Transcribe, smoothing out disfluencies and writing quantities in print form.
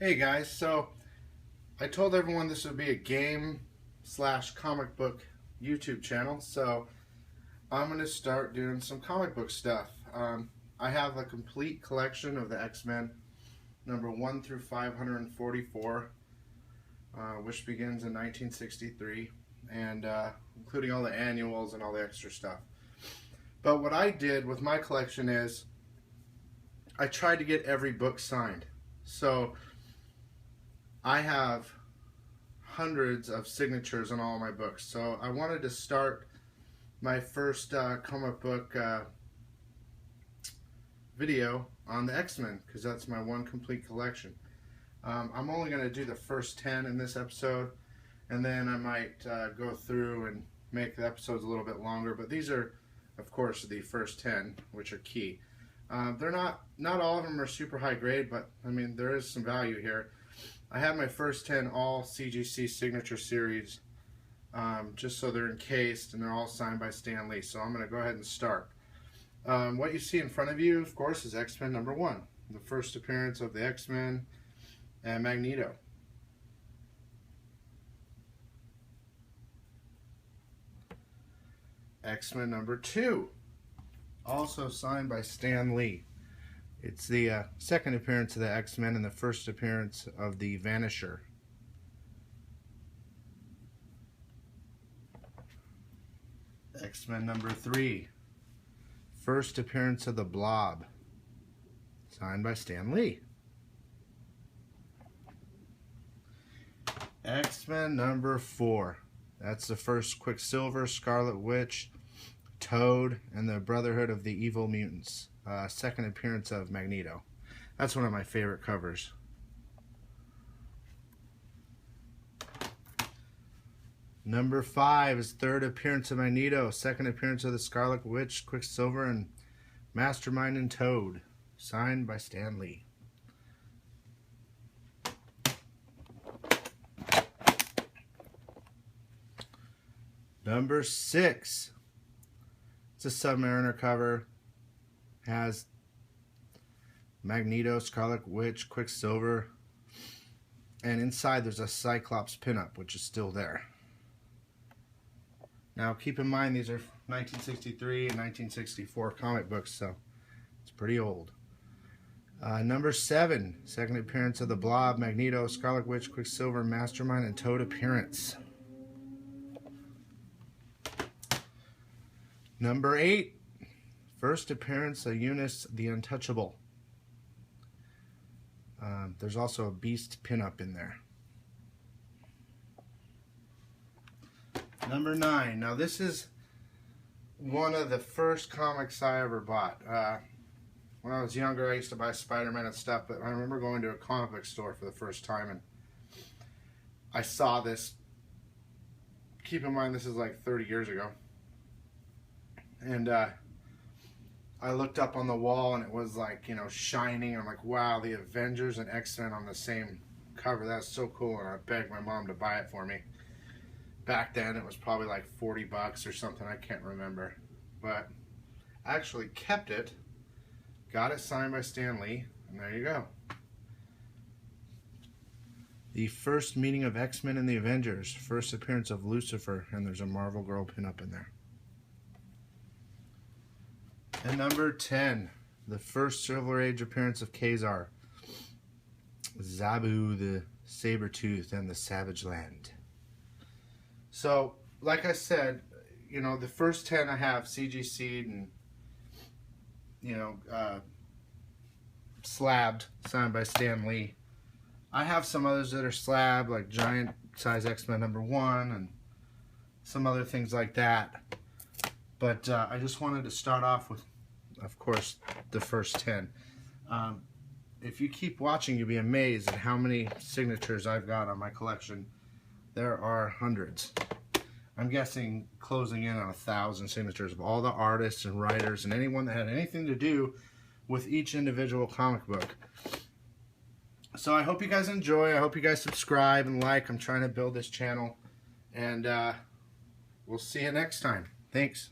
Hey guys, so I told everyone this would be a game slash comic book YouTube channel, so I'm going to start doing some comic book stuff. I have a complete collection of the X-Men, number 1 through 544, which begins in 1963, and including all the annuals and all the extra stuff. But what I did with my collection is I tried to get every book signed. So I have hundreds of signatures on all of my books, so I wanted to start my first comic book video on the X-Men because that's my one complete collection. I'm only going to do the first 10 in this episode, and then I might go through and make the episodes a little bit longer, but these are, of course, the first 10, which are key. They're not all of them are super high grade, but I mean there is some value here. I have my first 10 all CGC signature series, just so they're encased and they're all signed by Stan Lee. So I'm going to go ahead and start. What you see in front of you, of course, is X-Men number 1, the first appearance of the X-Men and Magneto. X-Men number 2, also signed by Stan Lee. It's the second appearance of the X-Men and the first appearance of the Vanisher. X-Men number 3, first appearance of the Blob, signed by Stan Lee. X-Men number 4, that's the first Quicksilver, Scarlet Witch, Toad, and the Brotherhood of the Evil Mutants. Second appearance of Magneto. That's one of my favorite covers. Number 5 is third appearance of Magneto, second appearance of the Scarlet Witch, Quicksilver, and Mastermind and Toad, signed by Stan Lee. Number 6, it's a Submariner cover. Has Magneto, Scarlet Witch, Quicksilver, and inside there's a Cyclops pinup, which is still there. Now keep in mind these are 1963 and 1964 comic books, so it's pretty old. Number 7, second appearance of the Blob, Magneto, Scarlet Witch, Quicksilver, Mastermind, and Toad appearance. Number 8, first appearance of Eunice the Untouchable. There's also a Beast pinup in there. Number 9. Now this is one of the first comics I ever bought. When I was younger, I used to buy Spider-Man and stuff, but I remember going to a comic book store for the first time and I saw this. Keep in mind this is like 30 years ago. And I looked up on the wall and it was like, you know, shining. I'm like, wow, the Avengers and X-Men on the same cover. That's so cool. And I begged my mom to buy it for me. Back then it was probably like 40 bucks or something. I can't remember. But I actually kept it. Got it signed by Stan Lee. And there you go. The first meeting of X-Men and the Avengers. First appearance of Lucifer. And there's a Marvel Girl pinup in there. And number 10, the first Silver Age appearance of Kazar, Zabu the Sabertooth, and the Savage Land. So, like I said, you know, the first 10 I have CGC'd and, you know, slabbed, signed by Stan Lee. I have some others that are slabbed, like Giant Size X-Men number 1, and some other things like that. But I just wanted to start off with, of course, the first 10. If you keep watching, you'll be amazed at how many signatures I've got on my collection. There are hundreds. I'm guessing closing in on 1,000 signatures of all the artists and writers and anyone that had anything to do with each individual comic book. So I hope you guys enjoy. I hope you guys subscribe and like. I'm trying to build this channel. And we'll see you next time. Thanks.